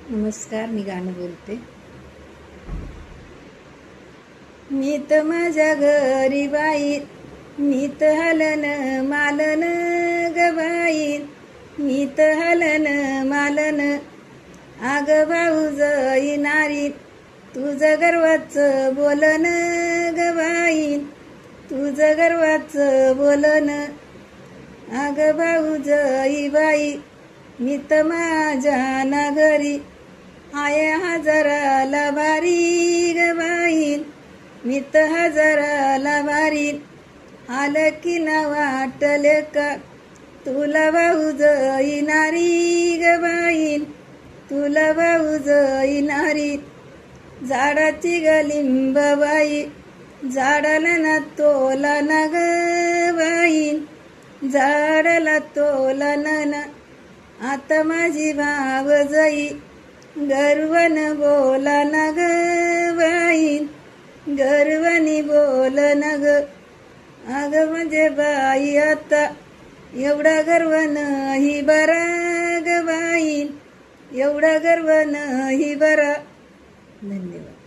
नमस्कार, मी गाणं बोलते. मी तर माझ्या घरी बाई, मी तर हलन मालन ग बाई, मी तर हलन मालन. आग भाऊजई नारी, तुझं गर्वाचं बोलन ग बाई, तुझं गर्वाचं बोलन. आग भाऊजई बाई, मी तर माझ्या नागरी, आय हजाराला बारी ग बाई, मी तर हजाराला बारी. आलं की ना वाटले का तुला भाऊजई नारी ग बाई, तुला भाऊजई नारी. झाडाची गलिंब बाई, झाडाला ना तोला ना ग बाई, झाडाला तोला ना. आता माझी भावजई गर्वन बोला ना ग बाई, गर्वानी बोल ना ग. अग म्हणजे बाई आता एवढा गर्व नाही बरा ग बाई, एवढा गर्व नाही बरा. धन्यवाद.